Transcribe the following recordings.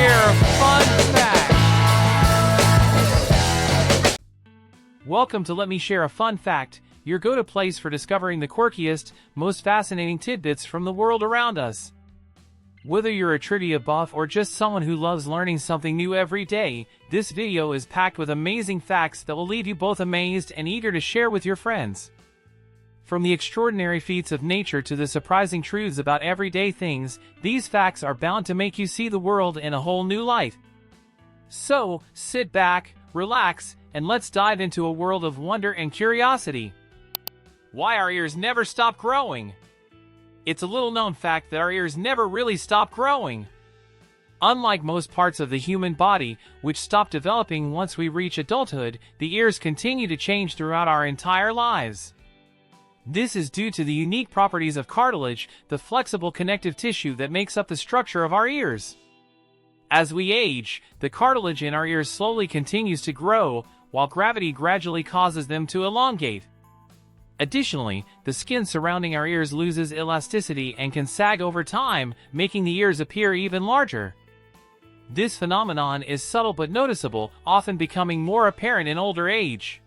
share a fun fact. Welcome to Let Me Share a Fun Fact, your go-to place for discovering the quirkiest, most fascinating tidbits from the world around us. Whether you're a trivia buff or just someone who loves learning something new every day, this video is packed with amazing facts that will leave you both amazed and eager to share with your friends. From the extraordinary feats of nature to the surprising truths about everyday things, these facts are bound to make you see the world in a whole new light. So, sit back, relax, and let's dive into a world of wonder and curiosity. Why our ears never stop growing. It's a little-known fact that our ears never really stop growing. Unlike most parts of the human body, which stop developing once we reach adulthood, the ears continue to change throughout our entire lives. This is due to the unique properties of cartilage, the flexible connective tissue that makes up the structure of our ears. As we age, the cartilage in our ears slowly continues to grow, while gravity gradually causes them to elongate. Additionally, the skin surrounding our ears loses elasticity and can sag over time, making the ears appear even larger. This phenomenon is subtle but noticeable, often becoming more apparent in older age.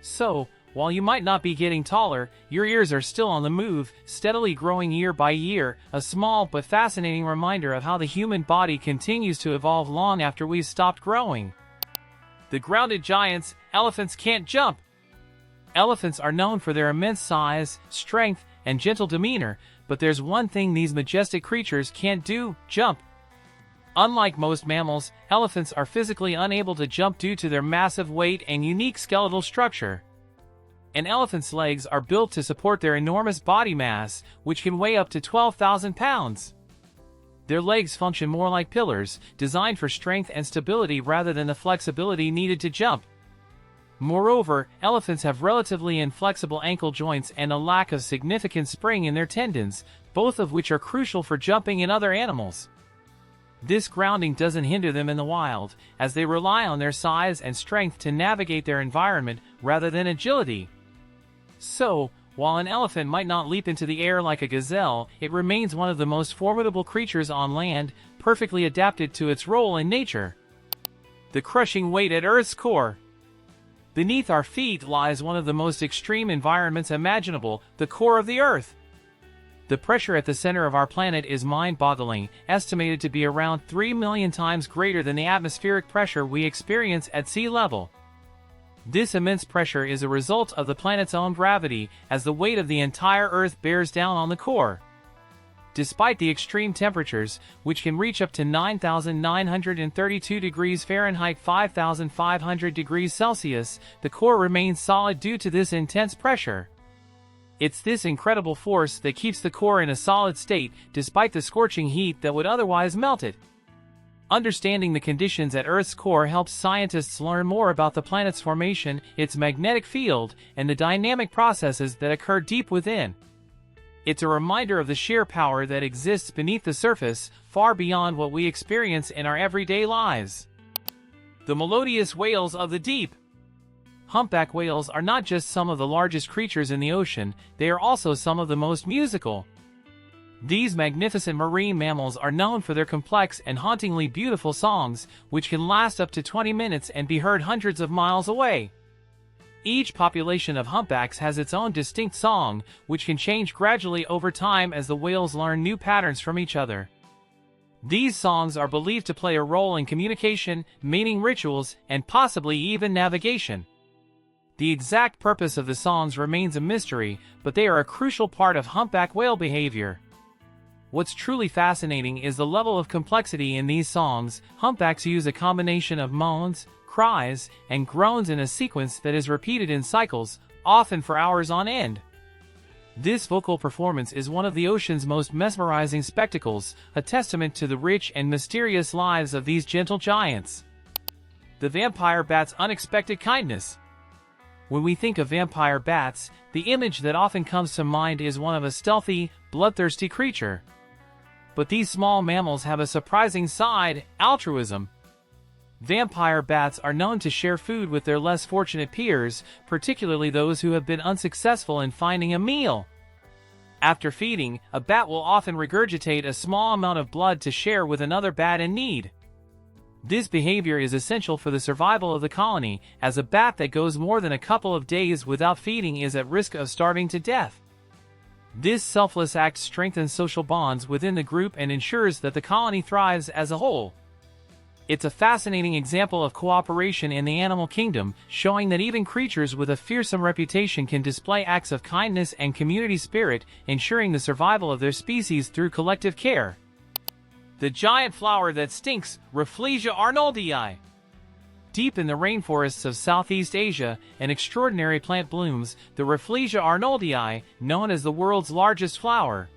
So, while you might not be getting taller, your ears are still on the move, steadily growing year by year, a small but fascinating reminder of how the human body continues to evolve long after we've stopped growing. The grounded giants, elephants can't jump. Elephants are known for their immense size, strength, and gentle demeanor, but there's one thing these majestic creatures can't do: jump. Unlike most mammals, elephants are physically unable to jump due to their massive weight and unique skeletal structure. An elephant's legs are built to support their enormous body mass, which can weigh up to 12,000 pounds. Their legs function more like pillars, designed for strength and stability rather than the flexibility needed to jump. Moreover, elephants have relatively inflexible ankle joints and a lack of significant spring in their tendons, both of which are crucial for jumping in other animals. This grounding doesn't hinder them in the wild, as they rely on their size and strength to navigate their environment rather than agility. So, while an elephant might not leap into the air like a gazelle, it remains one of the most formidable creatures on land, perfectly adapted to its role in nature. The crushing weight at Earth's core. Beneath our feet lies one of the most extreme environments imaginable, the core of the Earth. The pressure at the center of our planet is mind-boggling, estimated to be around 3 million times greater than the atmospheric pressure we experience at sea level. This immense pressure is a result of the planet's own gravity, as the weight of the entire Earth bears down on the core. Despite the extreme temperatures, which can reach up to 9,932 degrees Fahrenheit 5,500 degrees Celsius, the core remains solid due to this intense pressure. It's this incredible force that keeps the core in a solid state, despite the scorching heat that would otherwise melt it. Understanding the conditions at Earth's core helps scientists learn more about the planet's formation, its magnetic field, and the dynamic processes that occur deep within. It's a reminder of the sheer power that exists beneath the surface, far beyond what we experience in our everyday lives. The melodious whales of the deep. Humpback whales are not just some of the largest creatures in the ocean, they are also some of the most musical. These magnificent marine mammals are known for their complex and hauntingly beautiful songs, which can last up to 20 minutes and be heard hundreds of miles away. Each population of humpbacks has its own distinct song, which can change gradually over time as the whales learn new patterns from each other. These songs are believed to play a role in communication, mating rituals, and possibly even navigation. The exact purpose of the songs remains a mystery, but they are a crucial part of humpback whale behavior. What's truly fascinating is the level of complexity in these songs. Humpbacks use a combination of moans, cries, and groans in a sequence that is repeated in cycles, often for hours on end. This vocal performance is one of the ocean's most mesmerizing spectacles, a testament to the rich and mysterious lives of these gentle giants. The vampire bat's unexpected kindness. When we think of vampire bats, the image that often comes to mind is one of a stealthy, bloodthirsty creature. But these small mammals have a surprising side: altruism. Vampire bats are known to share food with their less fortunate peers, particularly those who have been unsuccessful in finding a meal. After feeding, a bat will often regurgitate a small amount of blood to share with another bat in need. This behavior is essential for the survival of the colony, as a bat that goes more than a couple of days without feeding is at risk of starving to death. This selfless act strengthens social bonds within the group and ensures that the colony thrives as a whole. It's a fascinating example of cooperation in the animal kingdom, showing that even creatures with a fearsome reputation can display acts of kindness and community spirit, ensuring the survival of their species through collective care. The giant flower that stinks, Rafflesia arnoldii. Deep in the rainforests of Southeast Asia, an extraordinary plant blooms, the Rafflesia arnoldii, known as the world's largest flower.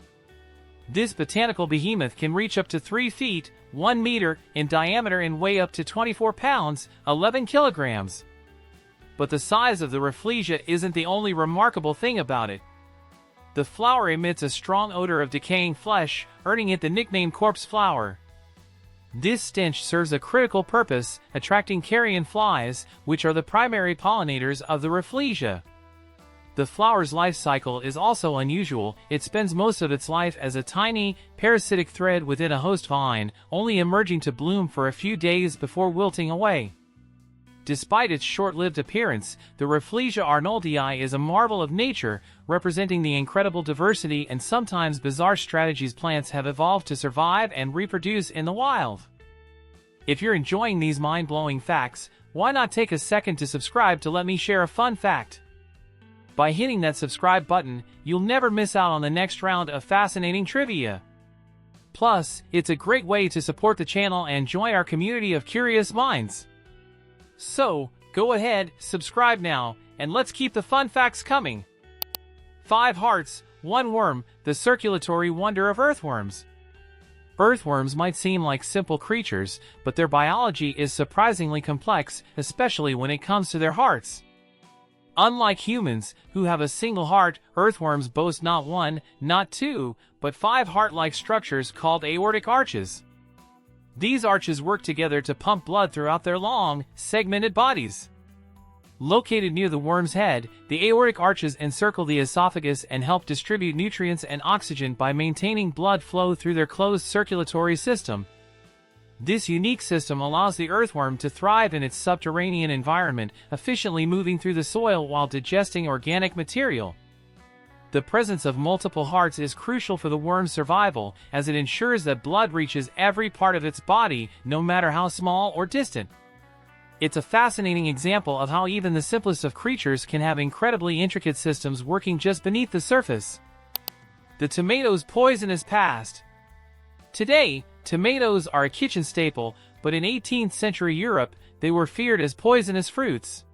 This botanical behemoth can reach up to 3 feet, 1 meter, in diameter and weigh up to 24 pounds, 11 kilograms. But the size of the Rafflesia isn't the only remarkable thing about it. The flower emits a strong odor of decaying flesh, earning it the nickname corpse flower. This stench serves a critical purpose, attracting carrion flies, which are the primary pollinators of the Rafflesia. The flower's life cycle is also unusual. It spends most of its life as a tiny, parasitic thread within a host vine, only emerging to bloom for a few days before wilting away. Despite its short-lived appearance, the Rafflesia arnoldii is a marvel of nature, representing the incredible diversity and sometimes bizarre strategies plants have evolved to survive and reproduce in the wild. If you're enjoying these mind-blowing facts, why not take a second to subscribe to let me share a fun fact? By hitting that subscribe button, you'll never miss out on the next round of fascinating trivia. Plus, it's a great way to support the channel and join our community of curious minds. So, go ahead, subscribe now, and let's keep the fun facts coming. 5 hearts, 1 worm, the circulatory wonder of earthworms. Earthworms might seem like simple creatures, but their biology is surprisingly complex, especially when it comes to their hearts. Unlike humans, who have a single heart, earthworms boast not 1, not 2, but 5 heart-like structures called aortic arches. These arches work together to pump blood throughout their long, segmented bodies. Located near the worm's head, the aortic arches encircle the esophagus and help distribute nutrients and oxygen by maintaining blood flow through their closed circulatory system. This unique system allows the earthworm to thrive in its subterranean environment, efficiently moving through the soil while digesting organic material. The presence of multiple hearts is crucial for the worm's survival, as it ensures that blood reaches every part of its body, no matter how small or distant. It's a fascinating example of how even the simplest of creatures can have incredibly intricate systems working just beneath the surface. The tomato's poisonous past. Today, tomatoes are a kitchen staple, but in 18th century Europe, they were feared as poisonous fruits.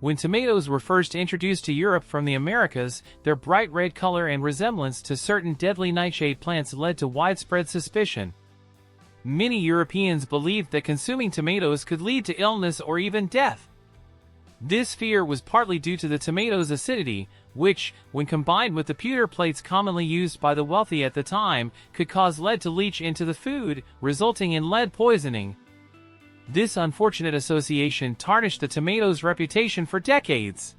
When tomatoes were first introduced to Europe from the Americas, their bright red color and resemblance to certain deadly nightshade plants led to widespread suspicion. Many Europeans believed that consuming tomatoes could lead to illness or even death. This fear was partly due to the tomato's acidity, which, when combined with the pewter plates commonly used by the wealthy at the time, could cause lead to leach into the food, resulting in lead poisoning. This unfortunate association tarnished the tomato's reputation for decades.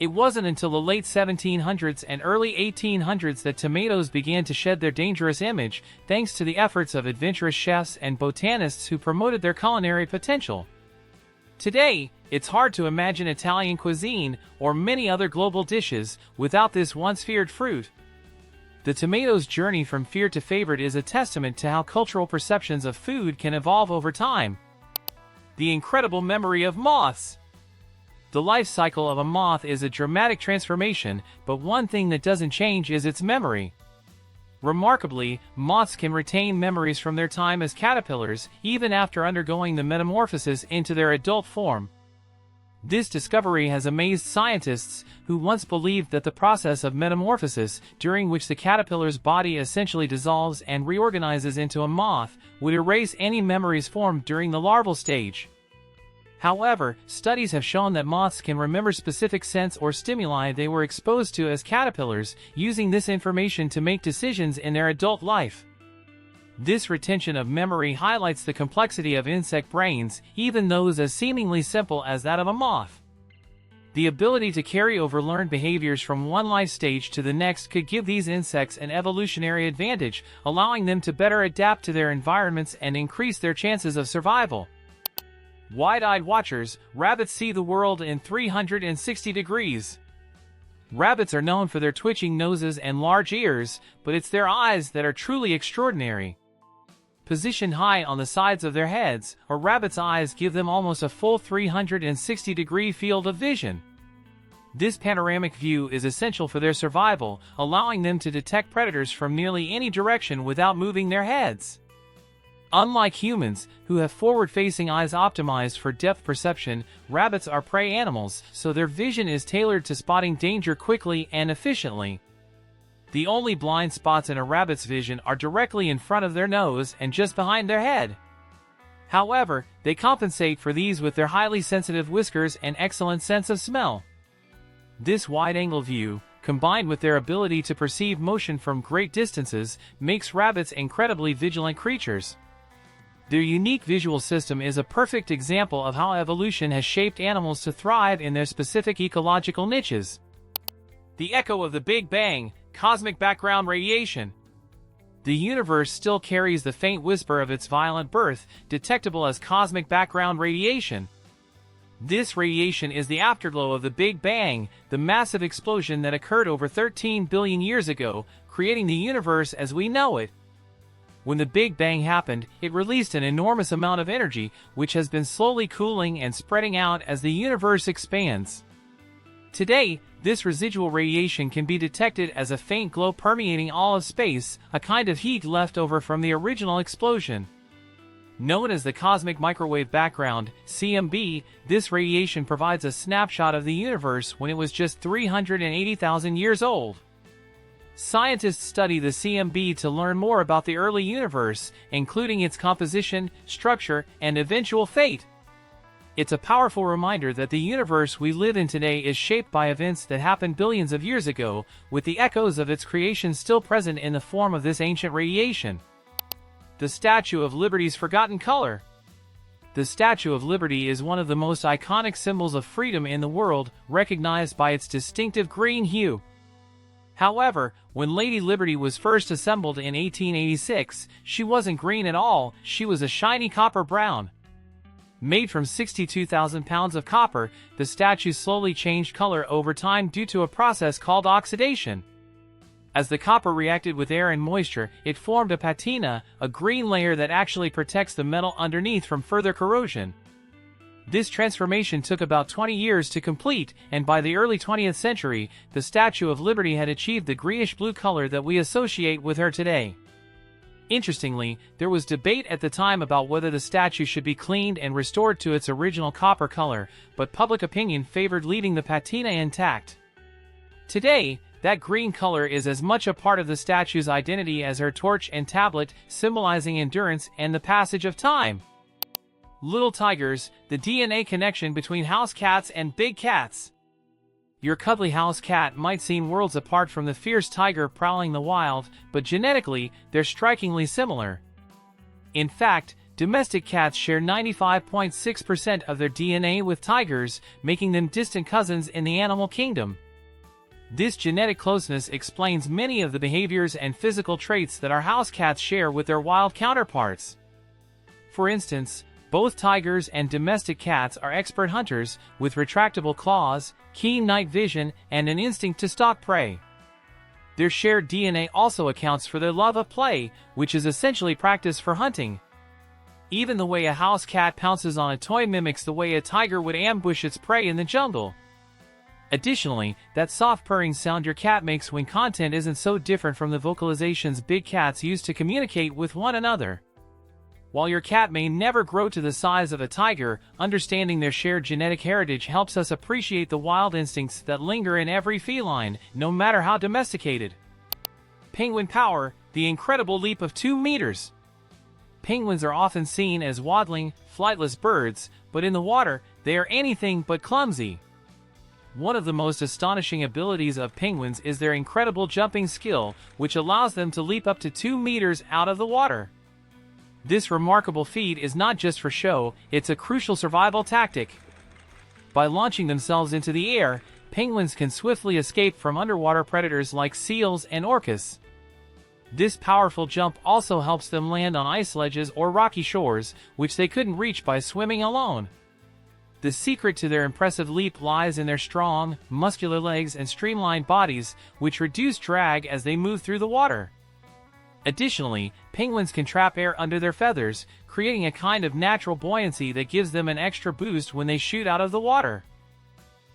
It wasn't until the late 1700s and early 1800s that tomatoes began to shed their dangerous image, thanks to the efforts of adventurous chefs and botanists who promoted their culinary potential. Today, it's hard to imagine Italian cuisine, or many other global dishes, without this once feared fruit. The tomato's journey from fear to favorite is a testament to how cultural perceptions of food can evolve over time. The incredible memory of moths. The life cycle of a moth is a dramatic transformation, but one thing that doesn't change is its memory. Remarkably, moths can retain memories from their time as caterpillars, even after undergoing the metamorphosis into their adult form. This discovery has amazed scientists, who once believed that the process of metamorphosis, during which the caterpillar's body essentially dissolves and reorganizes into a moth, would erase any memories formed during the larval stage. However, studies have shown that moths can remember specific scents or stimuli they were exposed to as caterpillars, using this information to make decisions in their adult life. This retention of memory highlights the complexity of insect brains, even those as seemingly simple as that of a moth. The ability to carry over learned behaviors from one life stage to the next could give these insects an evolutionary advantage, allowing them to better adapt to their environments and increase their chances of survival. Wide-eyed watchers, rabbits see the world in 360 degrees. Rabbits are known for their twitching noses and large ears, but it's their eyes that are truly extraordinary. Positioned high on the sides of their heads, a rabbit's eyes give them almost a full 360-degree field of vision. This panoramic view is essential for their survival, allowing them to detect predators from nearly any direction without moving their heads. Unlike humans, who have forward-facing eyes optimized for depth perception, rabbits are prey animals, so their vision is tailored to spotting danger quickly and efficiently. The only blind spots in a rabbit's vision are directly in front of their nose and just behind their head. However, they compensate for these with their highly sensitive whiskers and excellent sense of smell. This wide-angle view, combined with their ability to perceive motion from great distances, makes rabbits incredibly vigilant creatures. Their unique visual system is a perfect example of how evolution has shaped animals to thrive in their specific ecological niches. The echo of the Big Bang, cosmic background radiation. The universe still carries the faint whisper of its violent birth, detectable as cosmic background radiation. This radiation is the afterglow of the Big Bang, the massive explosion that occurred over 13 billion years ago, creating the universe as we know it. When the Big Bang happened, it released an enormous amount of energy, which has been slowly cooling and spreading out as the universe expands. Today, this residual radiation can be detected as a faint glow permeating all of space, a kind of heat left over from the original explosion. Known as the cosmic microwave background, CMB, this radiation provides a snapshot of the universe when it was just 380,000 years old. Scientists study the CMB to learn more about the early universe, including its composition, structure, and eventual fate. It's a powerful reminder that the universe we live in today is shaped by events that happened billions of years ago, with the echoes of its creation still present in the form of this ancient radiation. The Statue of Liberty's forgotten color. The Statue of Liberty is one of the most iconic symbols of freedom in the world, recognized by its distinctive green hue. However, when Lady Liberty was first assembled in 1886, she wasn't green at all, she was a shiny copper brown. Made from 62,000 pounds of copper, the statue slowly changed color over time due to a process called oxidation. As the copper reacted with air and moisture, it formed a patina, a green layer that actually protects the metal underneath from further corrosion. This transformation took about 20 years to complete, and by the early 20th century, the Statue of Liberty had achieved the greenish-blue color that we associate with her today. Interestingly, there was debate at the time about whether the statue should be cleaned and restored to its original copper color, but public opinion favored leaving the patina intact. Today, that green color is as much a part of the statue's identity as her torch and tablet, symbolizing endurance and the passage of time. Little tigers, the DNA connection between house cats and big cats. Your cuddly house cat might seem worlds apart from the fierce tiger prowling the wild, but genetically, they're strikingly similar. In fact, domestic cats share 95.6% of their DNA with tigers, making them distant cousins in the animal kingdom. This genetic closeness explains many of the behaviors and physical traits that our house cats share with their wild counterparts. For instance, both tigers and domestic cats are expert hunters, with retractable claws, keen night vision, and an instinct to stalk prey. Their shared DNA also accounts for their love of play, which is essentially practice for hunting. Even the way a house cat pounces on a toy mimics the way a tiger would ambush its prey in the jungle. Additionally, that soft purring sound your cat makes when content isn't so different from the vocalizations big cats use to communicate with one another. While your cat may never grow to the size of a tiger, understanding their shared genetic heritage helps us appreciate the wild instincts that linger in every feline, no matter how domesticated. Penguin power, the incredible leap of 2 meters. Penguins are often seen as waddling, flightless birds, but in the water, they are anything but clumsy. One of the most astonishing abilities of penguins is their incredible jumping skill, which allows them to leap up to 2 meters out of the water. This remarkable feat is not just for show, it's a crucial survival tactic. By launching themselves into the air, penguins can swiftly escape from underwater predators like seals and orcas. This powerful jump also helps them land on ice ledges or rocky shores, which they couldn't reach by swimming alone. The secret to their impressive leap lies in their strong, muscular legs and streamlined bodies, which reduce drag as they move through the water. Additionally, penguins can trap air under their feathers, creating a kind of natural buoyancy that gives them an extra boost when they shoot out of the water.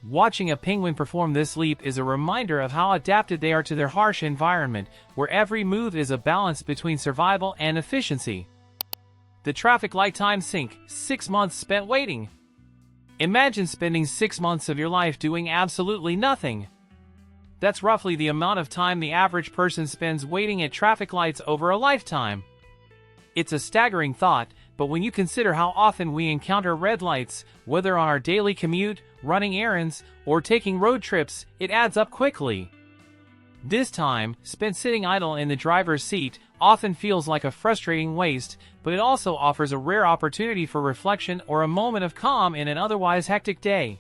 Watching a penguin perform this leap is a reminder of how adapted they are to their harsh environment, where every move is a balance between survival and efficiency. The traffic light time sink, 6 months spent waiting. Imagine spending 6 months of your life doing absolutely nothing. That's roughly the amount of time the average person spends waiting at traffic lights over a lifetime. It's a staggering thought, but when you consider how often we encounter red lights, whether on our daily commute, running errands, or taking road trips, it adds up quickly. This time, spent sitting idle in the driver's seat, often feels like a frustrating waste, but it also offers a rare opportunity for reflection or a moment of calm in an otherwise hectic day.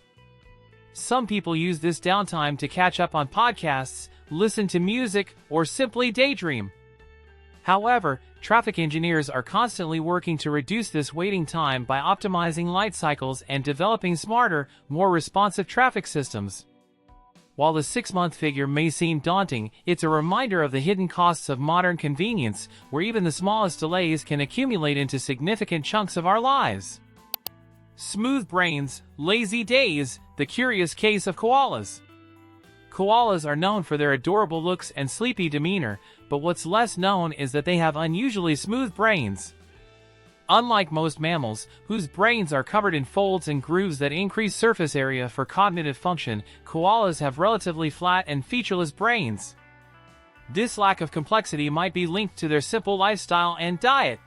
Some people use this downtime to catch up on podcasts, listen to music, or simply daydream. However, traffic engineers are constantly working to reduce this waiting time by optimizing light cycles and developing smarter, more responsive traffic systems. While the 6-month figure may seem daunting, it's a reminder of the hidden costs of modern convenience, where even the smallest delays can accumulate into significant chunks of our lives. Smooth brains, lazy days, the curious case of koalas. Koalas are known for their adorable looks and sleepy demeanor, but what's less known is that they have unusually smooth brains. Unlike most mammals, whose brains are covered in folds and grooves that increase surface area for cognitive function, koalas have relatively flat and featureless brains. This lack of complexity might be linked to their simple lifestyle and diet.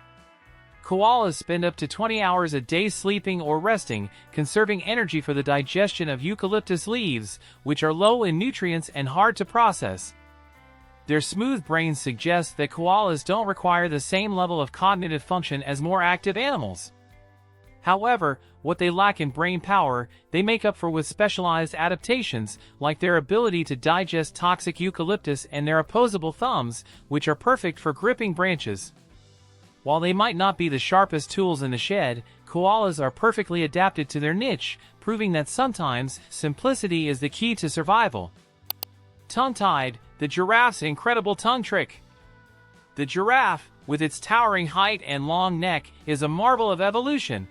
Koalas spend up to 20 hours a day sleeping or resting, conserving energy for the digestion of eucalyptus leaves, which are low in nutrients and hard to process. Their smooth brains suggest that koalas don't require the same level of cognitive function as more active animals. However, what they lack in brain power, they make up for with specialized adaptations, like their ability to digest toxic eucalyptus and their opposable thumbs, which are perfect for gripping branches. While they might not be the sharpest tools in the shed, koalas are perfectly adapted to their niche, proving that sometimes simplicity is the key to survival. Tongue-tied, the giraffe's incredible tongue trick. The giraffe, with its towering height and long neck, is a marvel of evolution.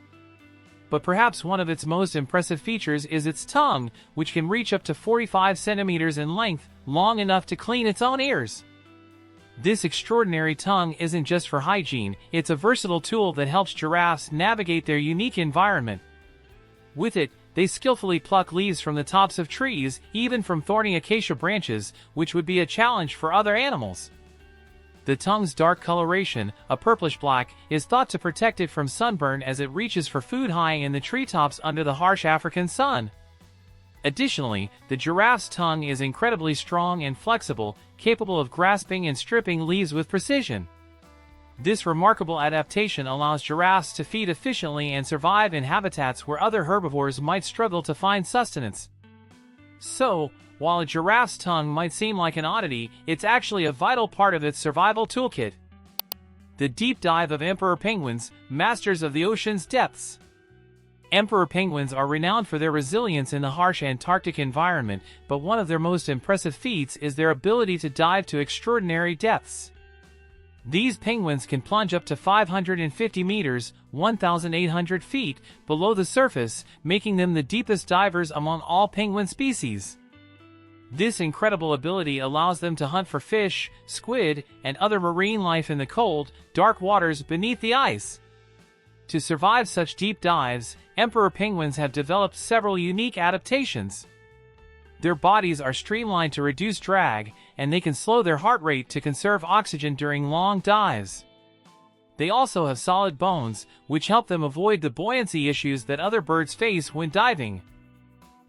But perhaps one of its most impressive features is its tongue, which can reach up to 45 centimeters in length, long enough to clean its own ears. This extraordinary tongue isn't just for hygiene, it's a versatile tool that helps giraffes navigate their unique environment. With it, they skillfully pluck leaves from the tops of trees, even from thorny acacia branches, which would be a challenge for other animals. The tongue's dark coloration, a purplish black, is thought to protect it from sunburn as it reaches for food high in the treetops under the harsh African sun. Additionally, the giraffe's tongue is incredibly strong and flexible, capable of grasping and stripping leaves with precision. This remarkable adaptation allows giraffes to feed efficiently and survive in habitats where other herbivores might struggle to find sustenance. So, while a giraffe's tongue might seem like an oddity, it's actually a vital part of its survival toolkit. The deep dive of emperor penguins, masters of the ocean's depths. Emperor penguins are renowned for their resilience in the harsh Antarctic environment, but one of their most impressive feats is their ability to dive to extraordinary depths. These penguins can plunge up to 550 meters, 1,800 feet, below the surface, making them the deepest divers among all penguin species. This incredible ability allows them to hunt for fish, squid, and other marine life in the cold, dark waters beneath the ice. To survive such deep dives, emperor penguins have developed several unique adaptations. Their bodies are streamlined to reduce drag, and they can slow their heart rate to conserve oxygen during long dives. They also have solid bones, which help them avoid the buoyancy issues that other birds face when diving.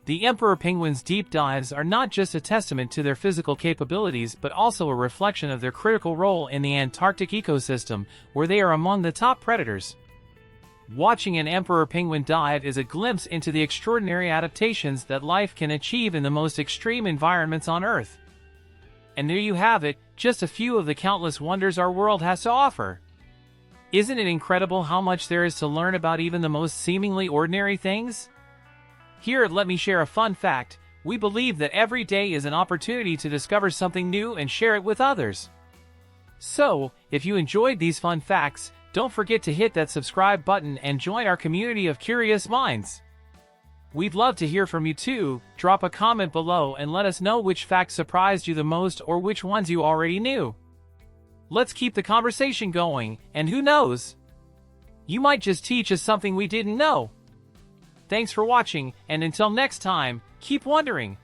The emperor penguins' deep dives are not just a testament to their physical capabilities but also a reflection of their critical role in the Antarctic ecosystem, where they are among the top predators. Watching an emperor penguin dive is a glimpse into the extraordinary adaptations that life can achieve in the most extreme environments on Earth. And there you have it, just a few of the countless wonders our world has to offer. Isn't it incredible how much there is to learn about even the most seemingly ordinary things? Here at Let Me Share a Fun Fact, we believe that every day is an opportunity to discover something new and share it with others. So, if you enjoyed these fun facts, don't forget to hit that subscribe button and join our community of curious minds. We'd love to hear from you too. Drop a comment below and let us know which facts surprised you the most or which ones you already knew. Let's keep the conversation going, and who knows? You might just teach us something we didn't know. Thanks for watching, and until next time, keep wondering.